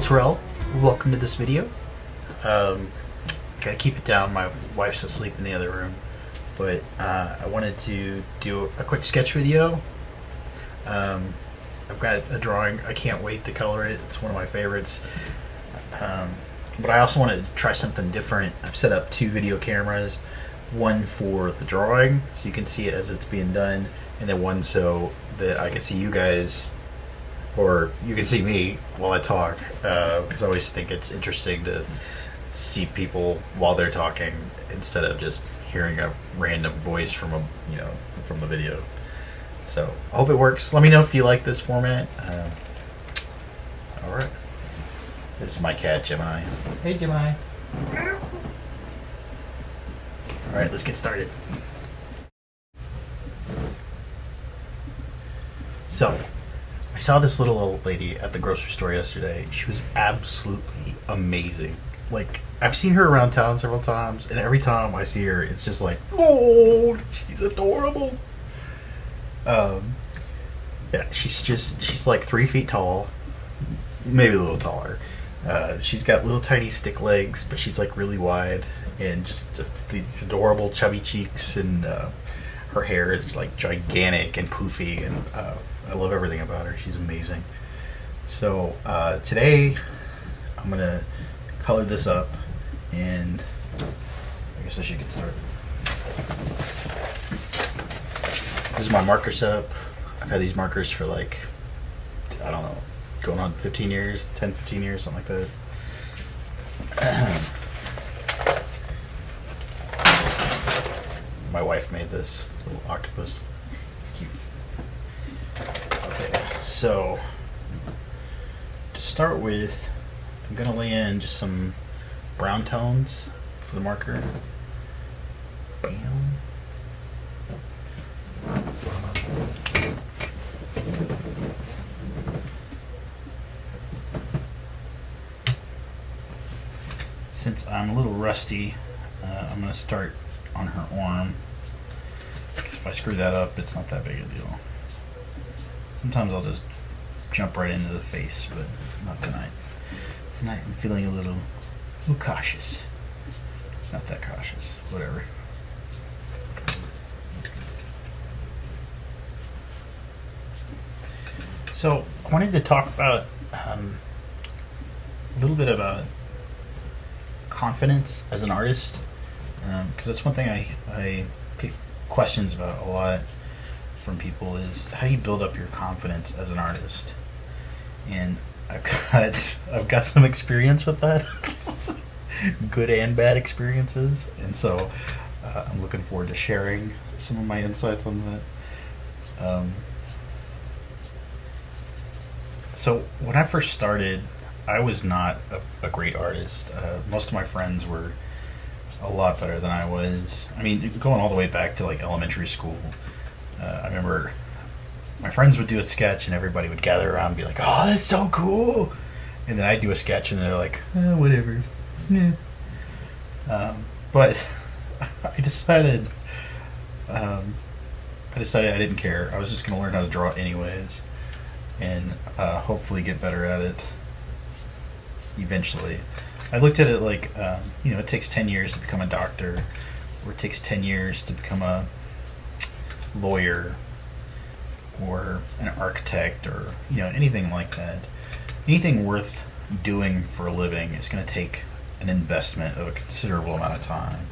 Terrell. Welcome to this video. Gotta keep it down. My wife's asleep in the other room, but I wanted to do a quick sketch video. I've got a drawing. I can't wait to color it. It's one of my favorites. But I also wanted to try something different. I've set up two video cameras, one for the drawing so you can see it as it's being done, and then one so that I can see you guys, or you can see me while I talk, because I always think it's interesting to see people while they're talking instead of just hearing a random voice from from the video. So I hope it works. Let me know if you like this format. All right. This is my cat, Gemini. Hey, Gemini. All right, let's get started. So, I saw this little old lady at the grocery store yesterday. She was absolutely amazing. Like, I've seen her around town several times, and every time I see her, it's just like, oh, she's adorable. Yeah, she's like 3 feet tall, maybe a little taller. She's got little tiny stick legs, but she's like really wide, and just these adorable chubby cheeks, and her hair is like gigantic and poofy, and I love everything about her. She's amazing. So today I'm gonna color this up, and I guess I should get started. This is my marker setup. I've had these markers for like, I don't know, going on 15 years, 10, 15 years, something like that. My wife made this little octopus. It's cute. Okay, so to start with, I'm gonna lay in just some brown tones for the marker. Bam. Since I'm a little rusty, I'm going to start on her arm. If I screw that up, it's not that big a deal. Sometimes I'll just jump right into the face, but not tonight. Tonight I'm feeling a little cautious. Not that cautious, whatever. So I wanted to talk about a little bit about confidence as an artist, because that's one thing I get questions about a lot from people, is how do you build up your confidence as an artist? And I've got some experience with that, good and bad experiences, and so I'm looking forward to sharing some of my insights on that. So when I first started, I was not a great artist. Most of my friends were a lot better than I was. I mean, going all the way back to like elementary school, I remember my friends would do a sketch and everybody would gather around and be like, "Oh, that's so cool!" And then I'd do a sketch and they're like, "Whatever." Yeah. But I decided I didn't care. I was just going to learn how to draw anyways, and hopefully get better at it eventually. I looked at it like, it takes 10 years to become a doctor, or it takes 10 years to become a lawyer, or an architect, or anything like that. Anything worth doing for a living is going to take an investment of a considerable amount of time.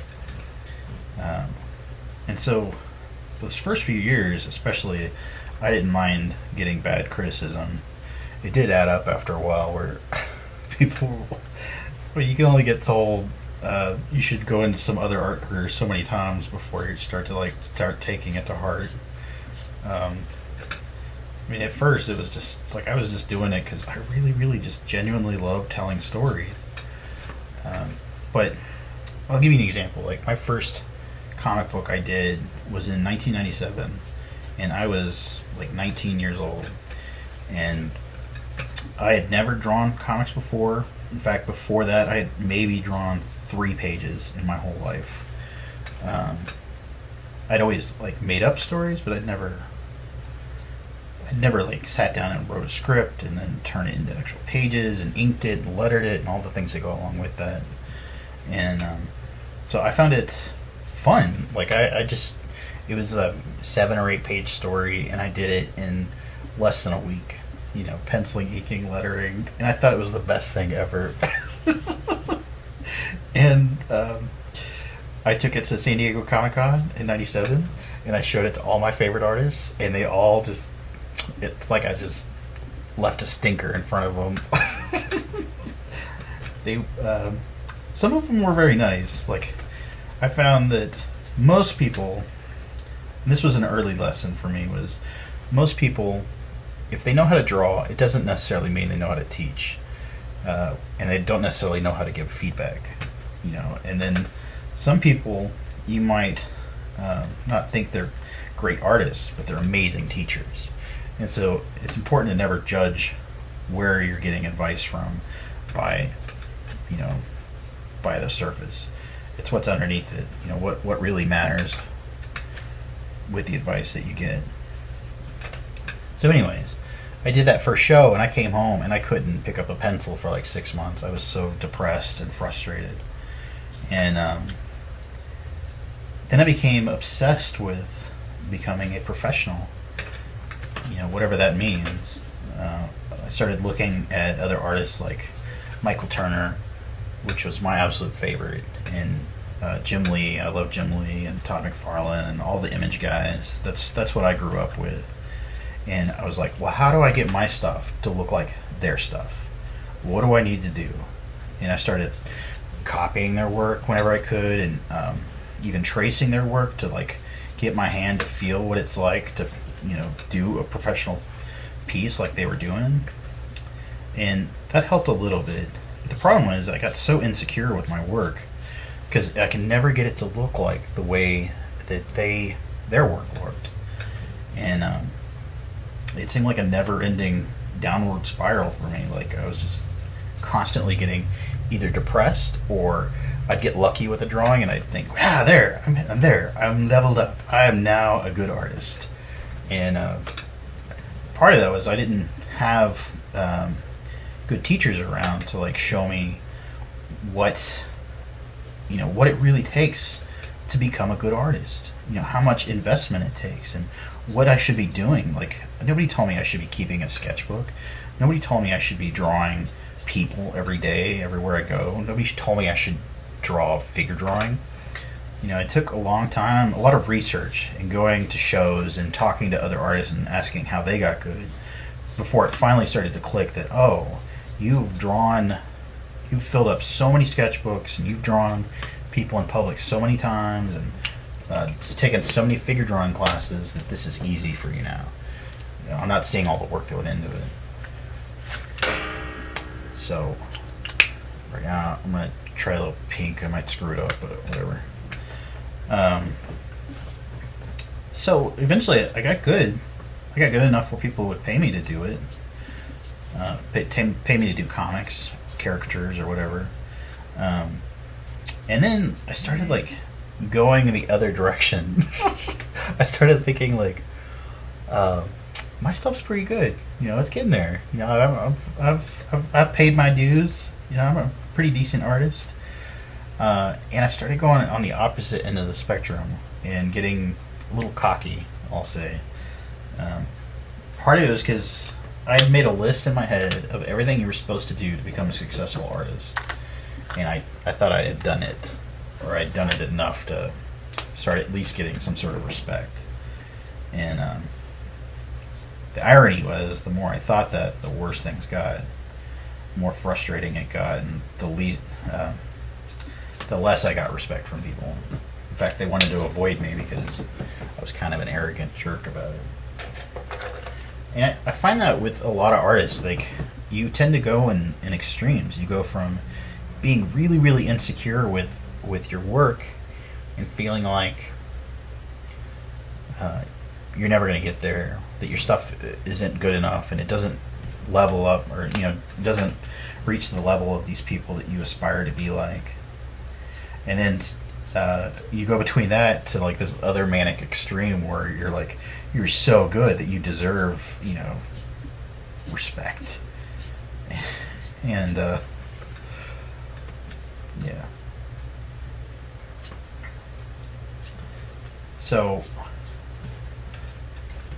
And so those first few years especially, I didn't mind getting bad criticism. It did add up after a while, where you can only get told you should go into some other art career so many times before you start taking it to heart. I mean, at first it was just like I was just doing it because I really, really just genuinely love telling stories. But I'll give you an example. Like, my first comic book I did was in 1997, and I was like 19 years old, and I had never drawn comics before. In fact, before that, I had maybe drawn 3 pages in my whole life. I'd always like made up stories, but I'd never I never like sat down and wrote a script and then turned it into actual pages and inked it and lettered it and all the things that go along with that. And so I found it fun. Like I just, it was a 7 or 8 page story, and I did it in less than a week. You know, penciling, inking, lettering, and I thought it was the best thing ever. And I took it to San Diego Comic Con in '97, and I showed it to all my favorite artists, and they all just, it's like I just left a stinker in front of them. They, some of them were very nice. Like, I found that most people, and this was an early lesson for me, was most people, if they know how to draw, it doesn't necessarily mean they know how to teach, and they don't necessarily know how to give feedback. You know, and then some people, you might not think they're great artists, but they're amazing teachers. And so it's important to never judge where you're getting advice from by, you know, by the surface. It's what's underneath it. You know, what really matters with the advice that you get. So anyways, I did that first show, and I came home and I couldn't pick up a pencil for like 6 months. I was so depressed and frustrated. And then I became obsessed with becoming a professional, you know, whatever that means. I started looking at other artists like Michael Turner, which was my absolute favorite, and Jim Lee. I love Jim Lee and Todd McFarlane and all the Image guys. That's what I grew up with. And I was like, well, how do I get my stuff to look like their stuff? What do I need to do? And I started copying their work whenever I could, and even tracing their work to like get my hand to feel what it's like to, you know, do a professional piece like they were doing. And that helped a little bit. But the problem was I got so insecure with my work because I can never get it to look like the way that their work looked. And it seemed like a never-ending downward spiral for me. Like I was just constantly getting either depressed, or I'd get lucky with a drawing and I'd think, there, I'm there, I'm leveled up, I am now a good artist. And part of that was I didn't have good teachers around to like show me what, you know, what it really takes to become a good artist. You know, how much investment it takes and what I should be doing. Like, nobody told me I should be keeping a sketchbook. Nobody told me I should be drawing people every day, everywhere I go. Nobody told me I should draw figure drawing. You know, it took a long time, a lot of research, and going to shows and talking to other artists and asking how they got good before it finally started to click that, oh, you've filled up so many sketchbooks and you've drawn people in public so many times and taken so many figure drawing classes that this is easy for you now. You know, I'm not seeing all the work that went into it. So, right now, I'm going to try a little pink. I might screw it up, but whatever. So, eventually, I got good. I got good enough where people would pay me to do it. Pay me to do comics, caricatures, or whatever. And then I started, like, going in the other direction. I started thinking, like, my stuff's pretty good. You know, it's getting there. You know, I've paid my dues. You know, I'm a pretty decent artist. And I started going on the opposite end of the spectrum and getting a little cocky, I'll say. Part of it was because I had made a list in my head of everything you were supposed to do to become a successful artist. And I thought I had done it, or I'd done it enough to start at least getting some sort of respect. And the irony was, the more I thought that, the worse things got. The more frustrating it got, and the less I got respect from people. In fact, they wanted to avoid me because I was kind of an arrogant jerk about it. And I find that with a lot of artists, like, you tend to go in extremes. You go from being really, really insecure with your work and feeling like you're never going to get there, that your stuff isn't good enough and it doesn't level up, or, you know, doesn't reach the level of these people that you aspire to be like. And then you go between that to like this other manic extreme where you're like you're so good that you deserve, respect. And yeah. So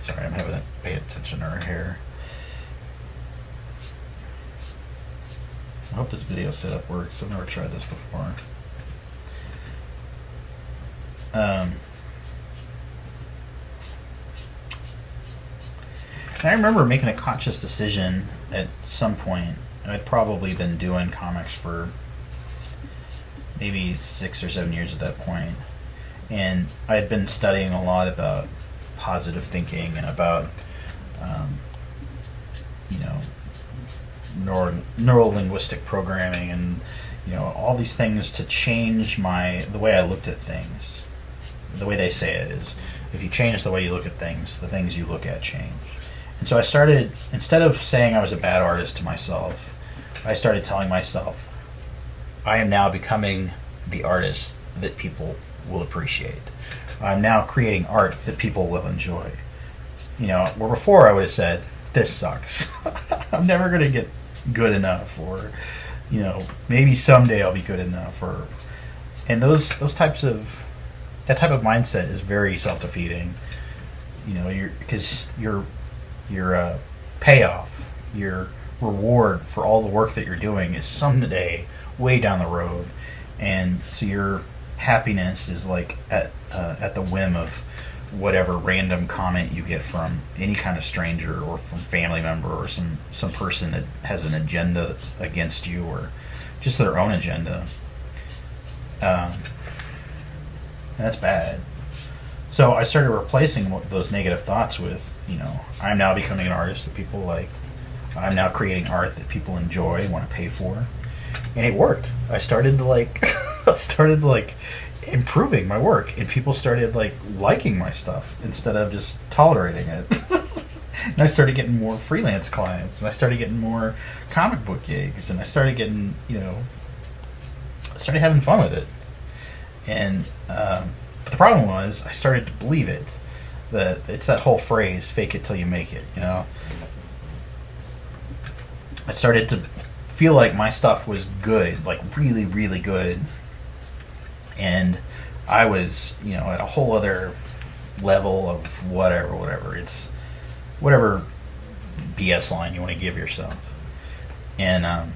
sorry, I'm having to pay attention to her hair. I hope this video setup works. I've never tried this before. I remember making a conscious decision at some point. I'd probably been doing comics for maybe 6 or 7 years at that point, and I had been studying a lot about positive thinking and about you know neuro linguistic programming and all these things to change the way I looked at things. The way they say it is, if you change the way you look at things, the things you look at change. And so I started, instead of saying I was a bad artist to myself, I started telling myself, I am now becoming the artist that people will appreciate. I'm now creating art that people will enjoy. Where before I would have said, this sucks. I'm never going to get good enough, or, maybe someday I'll be good enough, and that type of mindset is very self-defeating. Because your payoff, your reward for all the work that you're doing is someday way down the road, and so your happiness is like at the whim of whatever random comment you get from any kind of stranger or from family member or some person that has an agenda against you or just their own agenda. And that's bad. So I started replacing those negative thoughts with, I'm now becoming an artist that people like. I'm now creating art that people enjoy, want to pay for. And it worked. I started to improving my work, and people started liking my stuff instead of just tolerating it. And I started getting more freelance clients, and I started getting more comic book gigs, and I started getting, started having fun with it. And but the problem was, I started to believe it. It's that whole phrase, fake it till you make it, I started to feel like my stuff was good, like really, really good. And I was, at a whole other level of whatever. It's whatever BS line you want to give yourself. And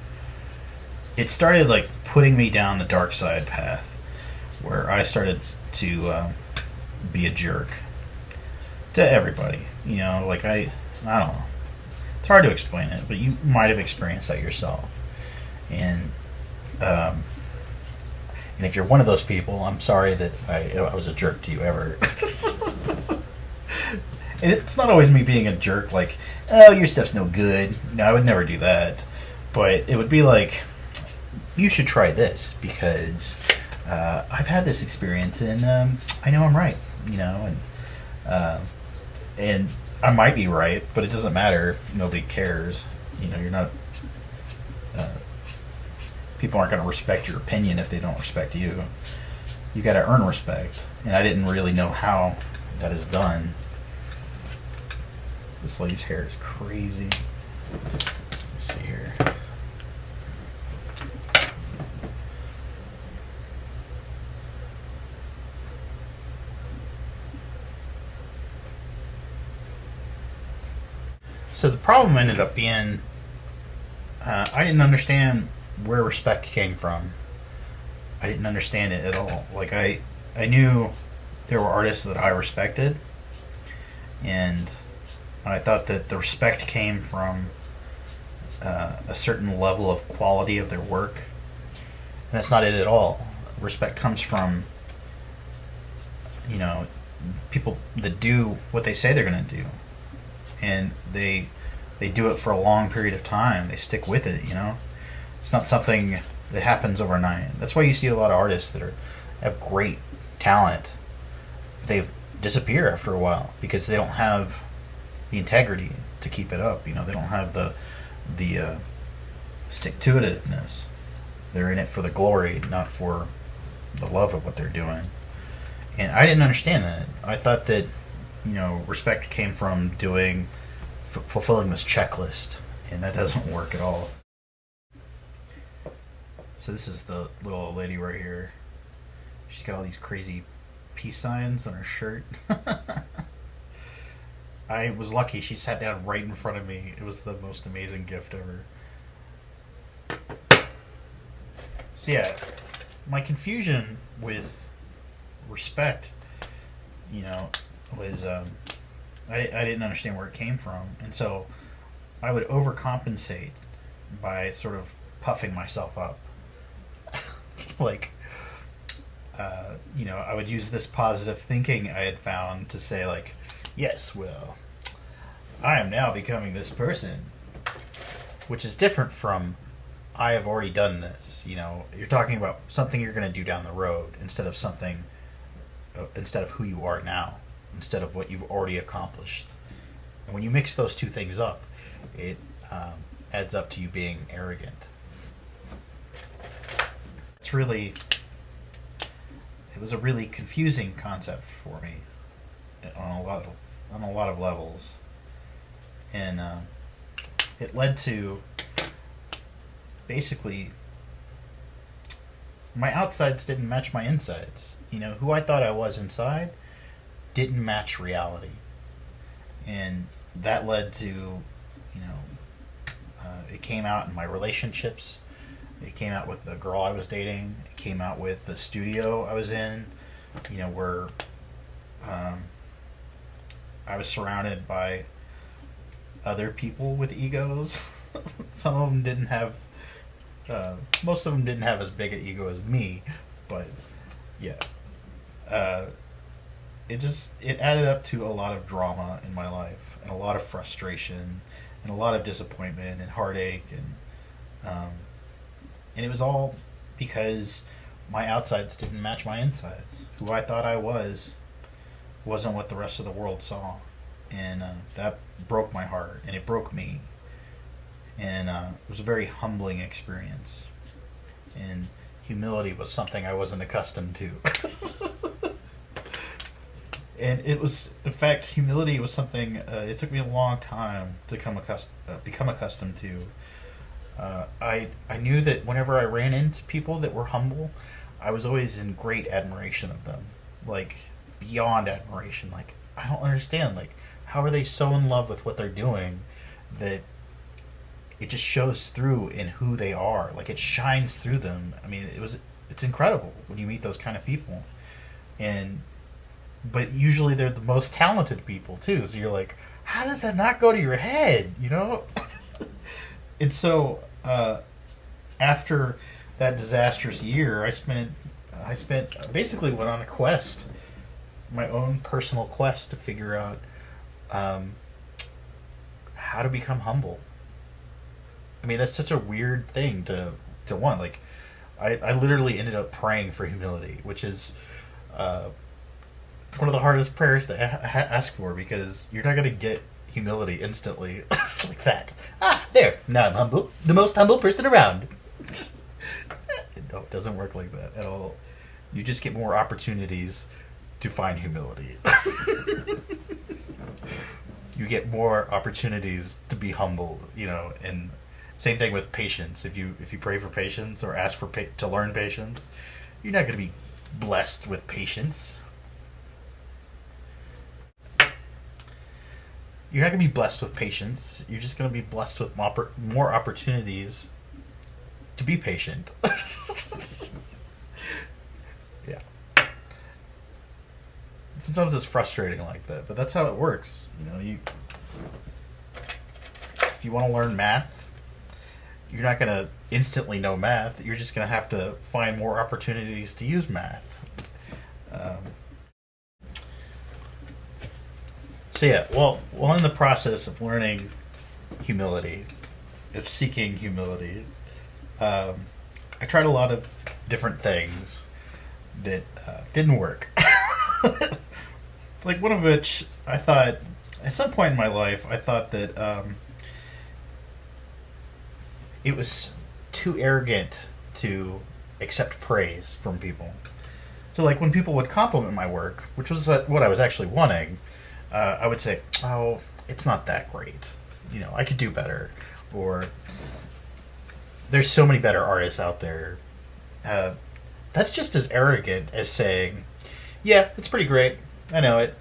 it started putting me down the dark side path, where I started to be a jerk to everybody. I don't know. It's hard to explain it, but you might have experienced that yourself. And if you're one of those people, I'm sorry that I was a jerk to you ever. And it's not always me being a jerk, oh, your stuff's no good. No, I would never do that. But it would be you should try this because I've had this experience and I know I'm right, and I might be right, but it doesn't matter if nobody cares. You're not. People aren't going to respect your opinion if they don't respect you. You got to earn respect, and I didn't really know how that is done. This lady's hair is crazy. Let's see here. So the problem ended up being I didn't understand where respect came from. I didn't understand it at all. I knew there were artists that I respected, and I thought that the respect came from a certain level of quality of their work. And that's not it at all. Respect comes from, people that do what they say they're going to do. And they do it for a long period of time. They stick with it, It's not something that happens overnight. That's why you see a lot of artists that have great talent. They disappear after a while because they don't have the integrity to keep it up. They don't have the stick-to-itiveness. They're in it for the glory, not for the love of what they're doing. And I didn't understand that. I thought that, respect came from fulfilling this checklist, and that doesn't work at all. So this is the little old lady right here. She's got all these crazy peace signs on her shirt. I was lucky. She sat down right in front of me. It was the most amazing gift ever. So yeah, my confusion with respect, was I didn't understand where it came from, and so I would overcompensate by sort of puffing myself up. Like, I would use this positive thinking I had found to say, like, yes, well, I am now becoming this person, which is different from I have already done this. You're talking about something you're going to do down the road instead of who you are now, instead of what you've already accomplished. And when you mix those two things up, it adds up to you being arrogant. It was a really confusing concept for me on a lot of levels, and it led to basically my outsides didn't match my insides. Who I thought I was inside didn't match reality, and that led to it came out in my relationships. It came out with the girl I was dating. It came out with the studio I was in, where I was surrounded by other people with egos. Some of them didn't have, most of them didn't have as big an ego as me, but yeah. It added up to a lot of drama in my life, and a lot of frustration, and a lot of disappointment and heartache, and it was all because my outsides didn't match my insides. Who I thought I wasn't what the rest of the world saw. And that broke my heart, and it broke me. And it was a very humbling experience. And humility was something I wasn't accustomed to. And it was, in fact, humility was something, it took me a long time to become accustomed to. I knew that whenever I ran into people that were humble, I was always in great admiration of them, like beyond admiration. Like, I don't understand, like, how are they so in love with what they're doing that it just shows through in who they are? Like, it shines through them. I mean, it's incredible when you meet those kind of people, but usually they're the most talented people too. So you're like, how does that not go to your head? And so after that disastrous year, I spent basically went on a quest, my own personal quest to figure out how to become humble. I mean, that's such a weird thing to want. Like, I literally ended up praying for humility, which is it's one of the hardest prayers to ask for, because you're not going to get humility instantly like that. There, now I'm humble, the most humble person around. No, it doesn't work like that at all. You just get more opportunities to find humility. You get more opportunities to be humbled, and same thing with patience. If you pray for patience or ask for to learn patience, you're not going to be blessed with patience. You're not going to be blessed with patience. You're just going to be blessed with more opportunities to be patient. Yeah. Sometimes it's frustrating like that, but that's how it works. If you want to learn math, you're not going to instantly know math. You're just going to have to find more opportunities to use math. So yeah, well, in the process of learning humility, of seeking humility, I tried a lot of different things that didn't work. Like, one of which, I thought, at some point in my life, I thought that it was too arrogant to accept praise from people. So like when people would compliment my work, which was what I was actually wanting, I would say, "Oh, it's not that great. I could do better," or "There's so many better artists out there." Uh, that's just as arrogant as saying, "Yeah, it's pretty great. I know it."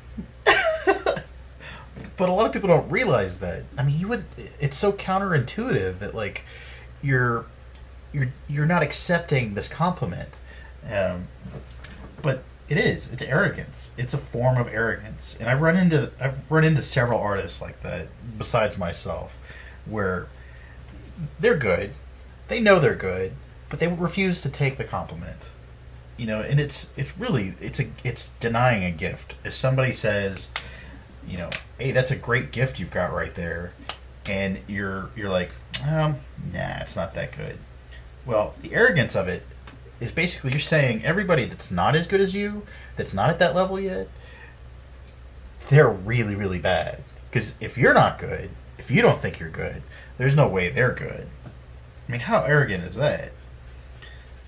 But a lot of people don't realize that. I mean, you would. It's so counterintuitive that like you're you're not accepting this compliment. Um, but it is. It's arrogance. It's a form of arrogance, and I've run into several artists like that besides myself, where they're good, they know they're good, but they refuse to take the compliment. And it's denying a gift. If somebody says, hey, that's a great gift you've got right there, and you're like, nah, it's not that good. Well, the arrogance of it is basically you're saying everybody that's not as good as you, that's not at that level yet, they're really, really bad. Because if you're not good, if you don't think you're good, there's no way they're good. I mean, how arrogant is that?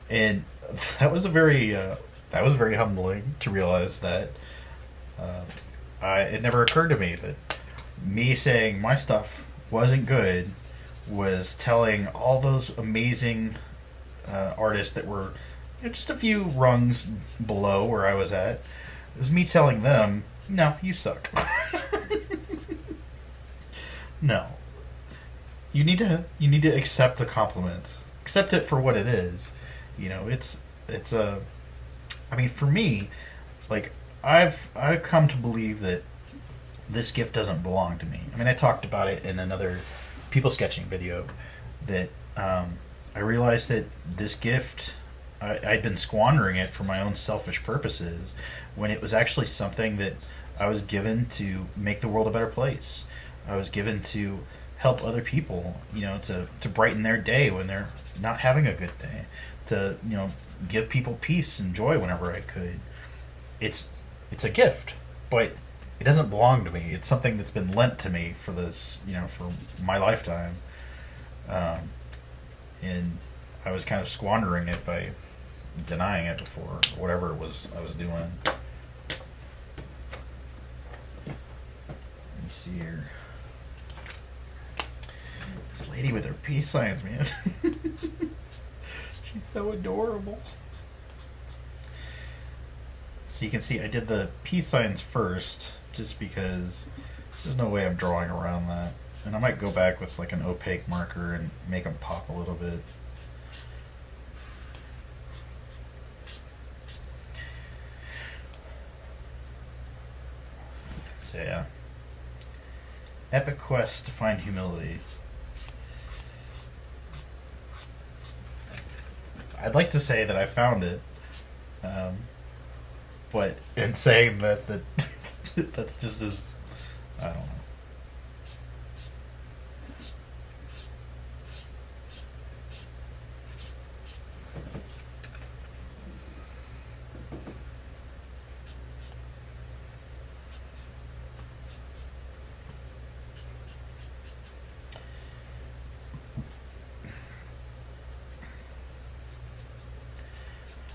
And that was very humbling to realize that. It never occurred to me that me saying my stuff wasn't good was telling all those amazing artists that were just a few rungs below where I was at. It was me telling them, "No, you suck." No, you need to accept the compliment. Accept it for what it is. It's a. I mean, for me, like I've come to believe that this gift doesn't belong to me. I mean, I talked about it in another people sketching video that I realized that this gift, I'd been squandering it for my own selfish purposes when it was actually something that I was given to make the world a better place. I was given to help other people, to brighten their day when they're not having a good day, to give people peace and joy whenever I could. It's a gift, but it doesn't belong to me. It's something that's been lent to me for this, for my lifetime. And I was kind of squandering it by denying it before whatever it was I was doing. Let me see here. This lady with her peace signs, man. She's so adorable. So you can see I did the peace signs first just because there's no way I'm drawing around that. And I might go back with like an opaque marker and make them pop a little bit. So yeah. Epic quest to find humility. I'd like to say that I found it. But in saying that that's just as I don't know.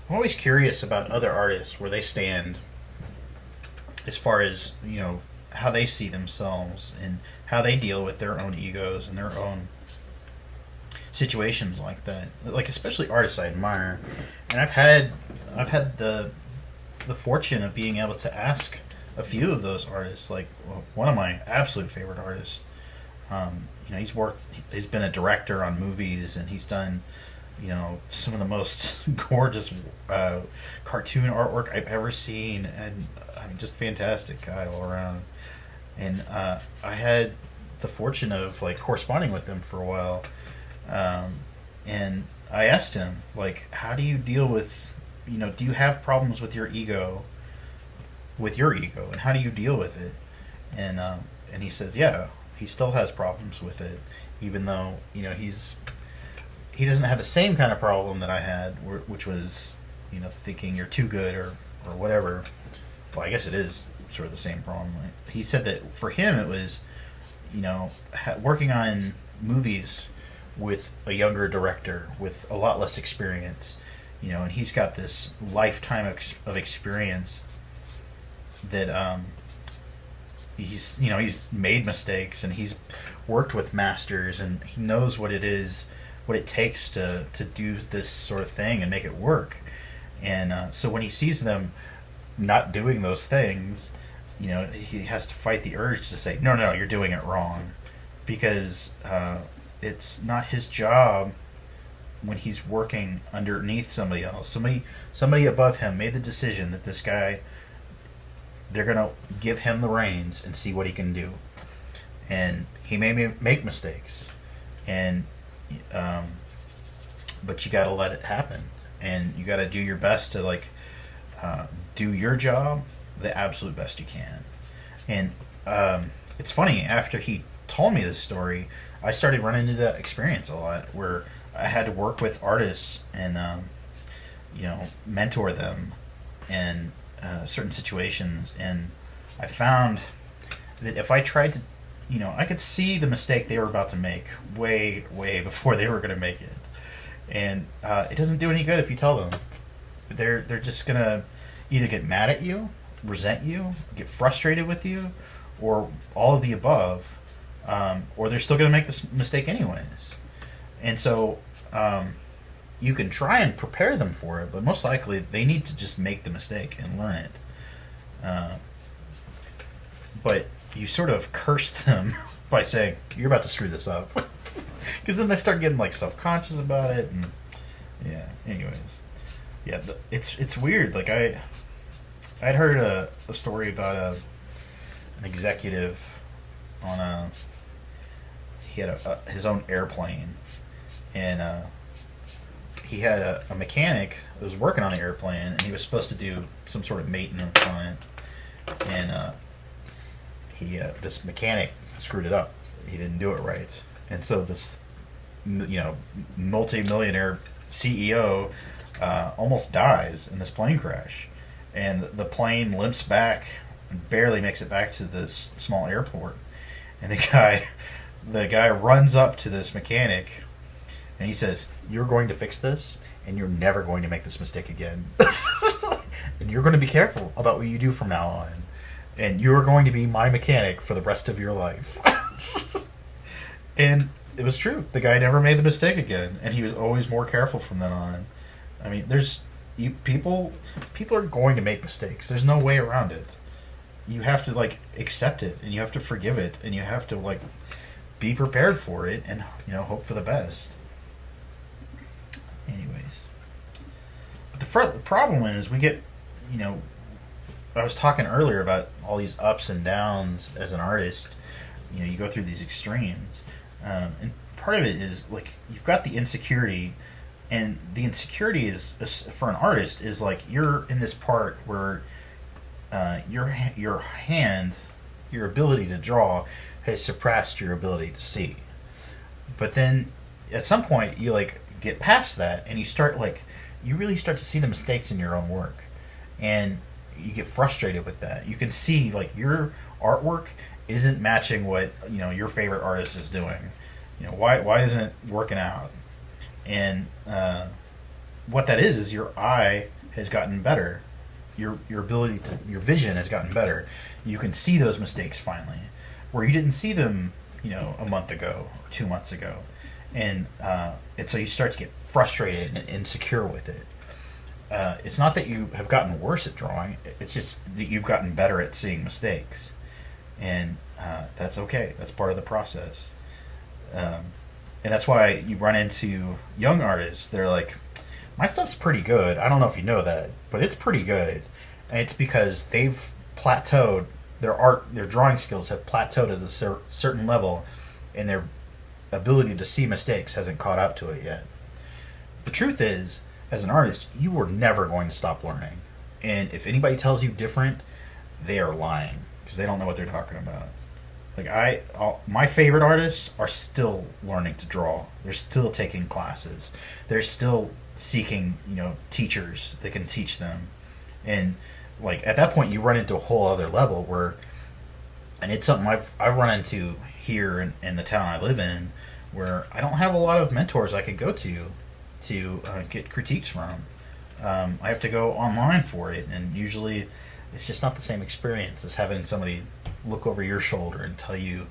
I'm always curious about other artists where they stand as far as how they see themselves and how they deal with their own egos and their own situations like that. Like especially artists I admire, and I've had the fortune of being able to ask a few of those artists. Like one of my absolute favorite artists. He's been a director on movies, and he's done some of the most gorgeous cartoon artwork I've ever seen, and I mean, just fantastic guy all around. And I had the fortune of like corresponding with him for a while, and I asked him like, how do you deal with, do you have problems with your ego, and how do you deal with it? And he says, yeah, he still has problems with it, even though he doesn't have the same kind of problem that I had, which was, thinking you're too good or whatever. Well, I guess it is sort of the same problem. Right? He said that for him it was, working on movies with a younger director with a lot less experience. and he's got this lifetime of experience that he's made mistakes, and he's worked with masters, and he knows what it takes to do this sort of thing and make it work. And so when he sees them not doing those things, he has to fight the urge to say, no, you're doing it wrong, because it's not his job when he's working underneath somebody else. Somebody above him made the decision that this guy, they're gonna give him the reins and see what he can do, and he may make mistakes, and but you got to let it happen, and you got to do your best to do your job the absolute best you can. And it's funny, after he told me this story, I started running into that experience a lot, where I had to work with artists and mentor them in certain situations, and I found that if I tried to, I could see the mistake they were about to make way before they were going to make it, and it doesn't do any good if you tell them. They're just gonna either get mad at you, resent you, get frustrated with you, or all of the above, or they're still gonna make this mistake anyways. And so you can try and prepare them for it, but most likely they need to just make the mistake and learn it. But you sort of curse them by saying, you're about to screw this up. Because then they start getting self-conscious about it, and anyways. It's weird. I'd heard a story about an executive on he had his own airplane, and he had a mechanic that was working on the airplane, and he was supposed to do some sort of maintenance on it, and this mechanic screwed it up. He didn't do it right, and so this multi-millionaire CEO almost dies in this plane crash, and the plane limps back and barely makes it back to this small airport, and the guy runs up to this mechanic, and he says, "You're going to fix this, and you're never going to make this mistake again. And you're going to be careful about what you do from now on. And you're going to be my mechanic for the rest of your life." And it was true. The guy never made the mistake again, and he was always more careful from then on. I mean, people are going to make mistakes. There's no way around it. You have to accept it, and you have to forgive it, and you have to be prepared for it, and hope for the best. Anyways, but the problem is we get I was talking earlier about all these ups and downs as an artist. You go through these extremes, and part of it is you've got the insecurity, and the insecurity is for an artist is you're in this part where your hand, your ability to draw, has surpassed your ability to see. But then at some point you get past that, and you start you really start to see the mistakes in your own work, and you get frustrated with that. You can see your artwork isn't matching what your favorite artist is doing. Why isn't it working out? And what that is your eye has gotten better. Your ability to your vision has gotten better. You can see those mistakes finally, where you didn't see them a month ago or 2 months ago, and so you start to get frustrated and insecure with it. It's not that you have gotten worse at drawing. It's just that you've gotten better at seeing mistakes, and that's okay. That's part of the process. And that's why you run into young artists. They're like, my stuff's pretty good. I don't know if you know that, but it's pretty good. And it's because they've plateaued. Their drawing skills have plateaued at a certain level, and their ability to see mistakes hasn't caught up to it yet. The truth is, as an artist, you are never going to stop learning. And if anybody tells you different, they are lying, because they don't know what they're talking about. My favorite artists are still learning to draw. They're still taking classes. They're still seeking, teachers that can teach them. And at that point, you run into a whole other level where, and it's something I've run into here in the town I live in, where I don't have a lot of mentors I could go to get critiques from. I have to go online for it, and usually it's just not the same experience as having somebody look over your shoulder and tell you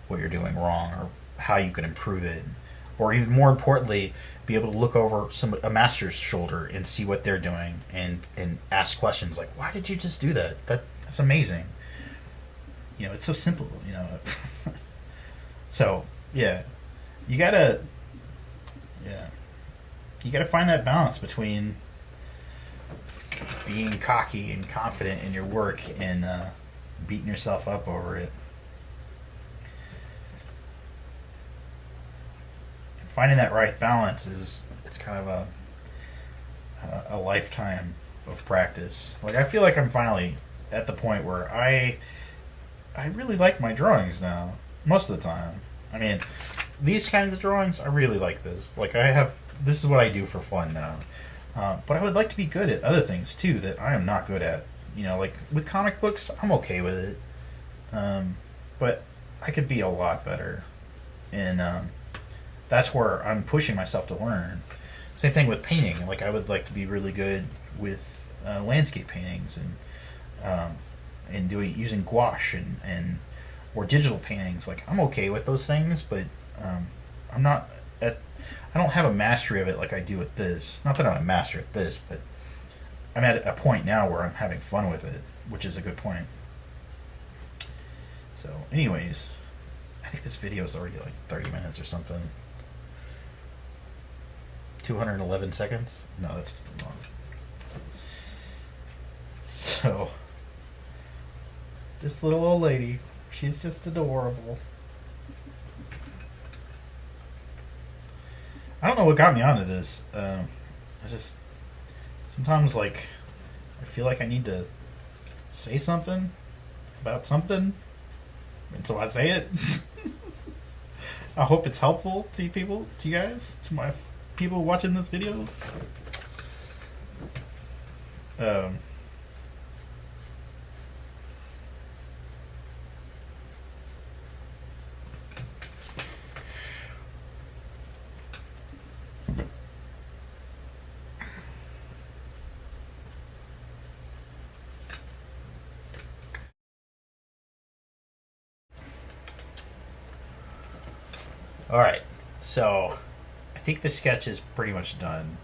what you're doing wrong or how you can improve it, or even more importantly, be able to look over a master's shoulder and see what they're doing and ask questions like, "Why did you just do that? That's amazing." It's so simple. So yeah, you gotta yeah you gotta find that balance between being cocky and confident in your work and beating yourself up over it. Finding that right balance it's kind of a lifetime of practice. Like I feel like I'm finally at the point where I really like my drawings now most of the time. I mean, these kinds of drawings I really like this. Like this is what I do for fun now. But I would like to be good at other things too that I am not good at. Like with comic books, I'm okay with it. But I could be a lot better. And that's where I'm pushing myself to learn. Same thing with painting. Like I would like to be really good with landscape paintings and using gouache and or digital paintings. Like I'm okay with those things, but I'm not at I don't have a mastery of it like I do with this. Not that I'm a master at this, but I'm at a point now where I'm having fun with it, which is a good point. So, anyways, I think this video is already like 30 minutes or something. 211 seconds? No, that's wrong. So, this little old lady, she's just adorable. I don't know what got me onto this. I just sometimes like I feel like I need to say something about something, and so I say it. I hope it's helpful to you guys, to my people watching this video. Um, all right, so I think the sketch is pretty much done.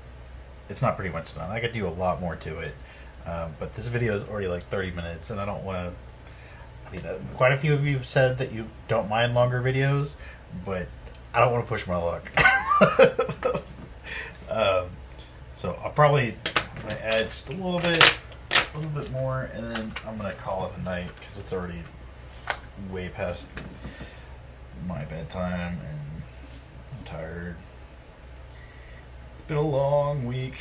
It's not pretty much done. I could do a lot more to it, but this video is already like 30 minutes, and I don't want to. I mean, quite a few of you have said that you don't mind longer videos, but I don't want to push my luck. So I'll probably add just a little bit more, and then I'm gonna call it a night because it's already way past my bedtime, and I'm tired. It's been a long week.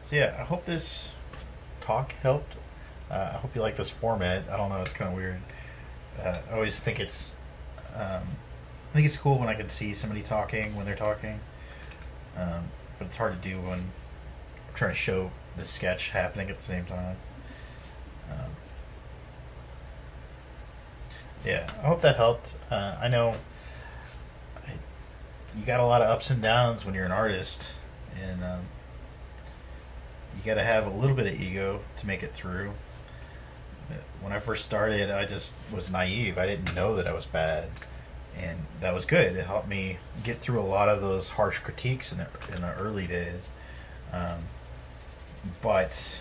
So yeah, I hope this talk helped. I hope you like this format. I don't know, it's kind of weird. I always think I think it's cool when I can see somebody talking when they're talking, but it's hard to do when I'm trying to show the sketch happening at the same time. Yeah, I hope that helped. I know you got a lot of ups and downs when you're an artist, and you got to have a little bit of ego to make it through. When I first started, I just was naive. I didn't know that I was bad, and that was good. It helped me get through a lot of those harsh critiques in the early days. But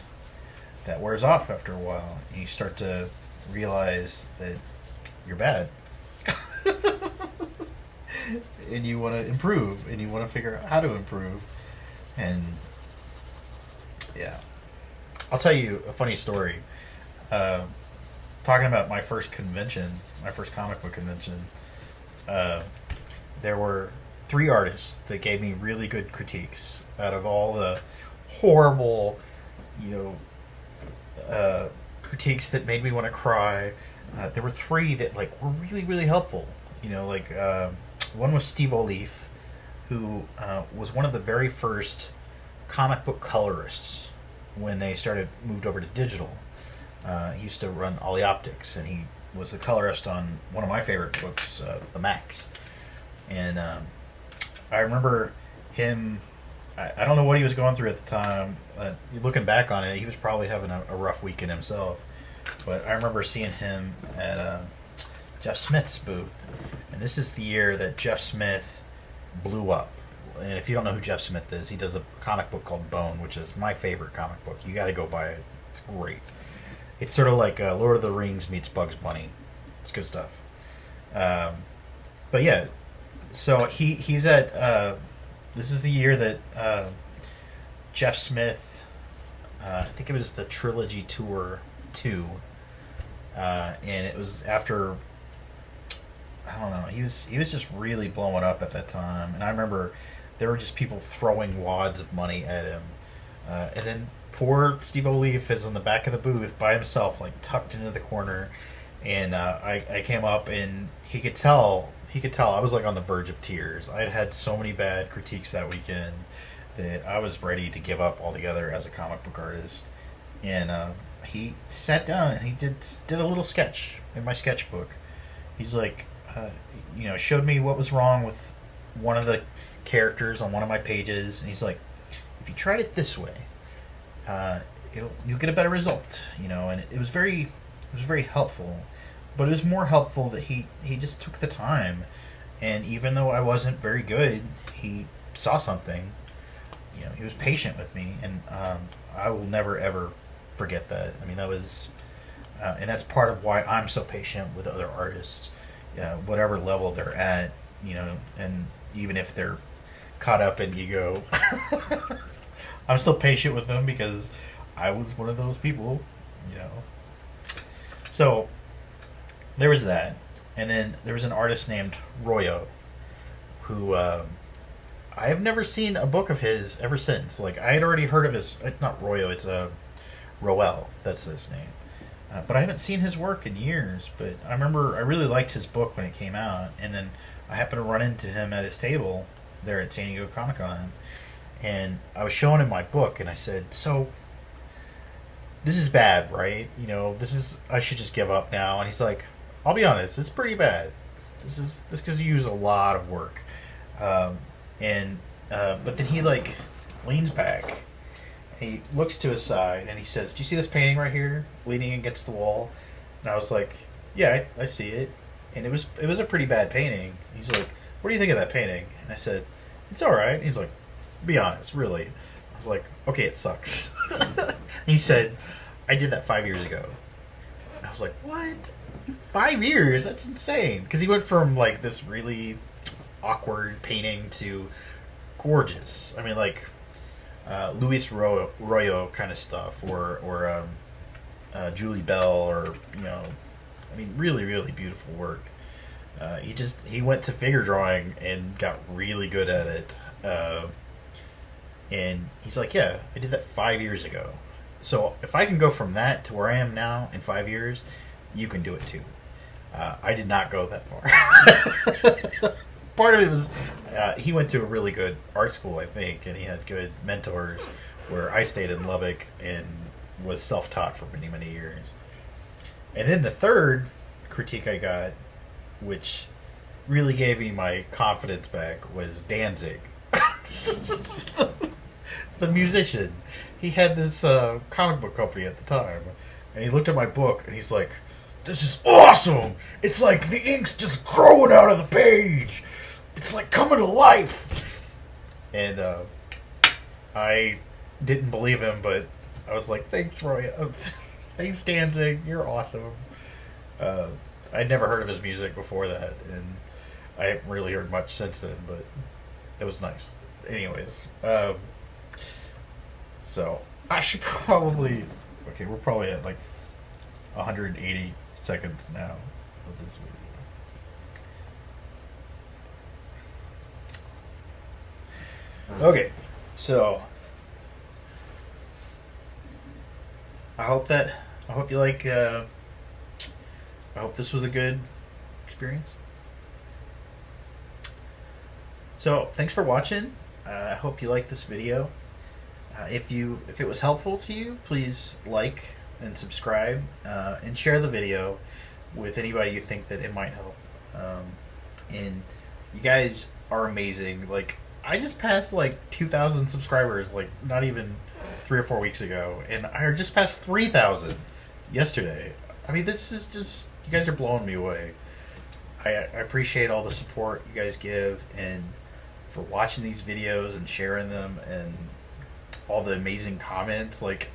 that wears off after a while. You start to realize that you're bad. And you want to improve, and you want to figure out how to improve. And yeah, I'll tell you a funny story. Talking about my first convention, my first comic book convention, there were 3 artists that gave me really good critiques out of all the horrible, critiques that made me want to cry. There were 3 that were really, really helpful. One was Steve O'Leaf, who was one of the very first comic book colorists when they moved over to digital. He used to run Ollie Optics, and he was the colorist on one of my favorite books, The Max. And I remember him. I don't know what he was going through at the time. Looking back on it, he was probably having a rough weekend himself. But I remember seeing him at Jeff Smith's booth, and this is the year that Jeff Smith blew up. And if you don't know who Jeff Smith is, he does a comic book called Bone, which is my favorite comic book. You got to go buy it. It's great. It's sort of like Lord of the Rings meets Bugs Bunny. It's good stuff. But yeah, so he's at. This is the year that Jeff Smith. I think it was the Trilogy Tour 2, and it was after. I don't know. He was just really blowing up at that time, and I remember there were just people throwing wads of money at him, and then poor Steve O'Leaf is in the back of the booth by himself, like tucked into the corner, and I came up and he could tell I was like on the verge of tears. I had had so many bad critiques that weekend that I was ready to give up altogether as a comic book artist, and he sat down and he did a little sketch in my sketchbook. He's like. Showed me what was wrong with one of the characters on one of my pages, and he's like, if you tried it this way, you'll get a better result, and it was very helpful. But it was more helpful that he just took the time, and even though I wasn't very good, he saw something. He was patient with me, and I will never ever forget that. I mean, that was, and that's part of why I'm so patient with other artists. Whatever level they're at, and even if they're caught up in ego, I'm still patient with them because I was one of those people, So there was that, and then there was an artist named Royo, who I have never seen a book of his ever since. Like I had already heard of his, not Royo, it's Roel. That's his name. But I haven't seen his work in years. But I remember I really liked his book when it came out, and then I happened to run into him at his table there at San Diego Comic Con, and I was showing him my book, and I said, "So this is bad, right? I should just give up now." And he's like, "I'll be honest, it's pretty bad. This because you use a lot of work." But then he like leans back. He looks to his side and he says, "Do you see this painting right here, leaning against the wall?" And I was like, "Yeah, I see it." And it was a pretty bad painting. He's like, "What do you think of that painting?" And I said, "It's all right." And he's like, "Be honest, really." I was like, "Okay, it sucks." And he said, "I did that 5 years ago." And I was like, "What? 5 years? That's insane." Because he went from like this really awkward painting to gorgeous. I mean, like. Luis Royo kind of stuff, or Julie Bell, or I mean, really, really beautiful work. He went to figure drawing and got really good at it. And he's like, "Yeah, I did that 5 years ago. So if I can go from that to where I am now in 5 years, you can do it too." I did not go that far. Part of it was he went to a really good art school, I think, and he had good mentors, where I stayed in Lubbock and was self-taught for many, many years. And then the third critique I got, which really gave me my confidence back, was Danzig. The musician. He had this comic book company at the time, and he looked at my book and he's like, "This is awesome! It's like the ink's just growing out of the page! It's like coming to life!" And I didn't believe him, but I was like, "Thanks, Roy. Thanks, Danzig. You're awesome." I'd never heard of his music before that, and I haven't really heard much since then, but it was nice. Anyways, so I should probably... Okay, we're probably at like 180 seconds now of this video. Okay, so I hope you like. I hope this was a good experience. So thanks for watching. I hope you liked this video. If it was helpful to you, please like and subscribe, and share the video with anybody you think that it might help. And you guys, are amazing. Like, I just passed like 2,000 subscribers, like not even 3 or 4 weeks ago, and I just passed 3,000 yesterday. I mean, this is just, you guys are blowing me away. I appreciate all the support you guys give, and for watching these videos and sharing them, and all the amazing comments. Like,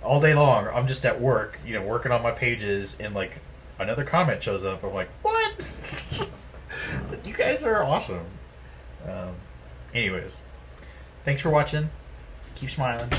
all day long, I'm just at work, working on my pages, and like another comment shows up. I'm like, what? You guys are awesome. Anyways, thanks for watching. Keep smiling.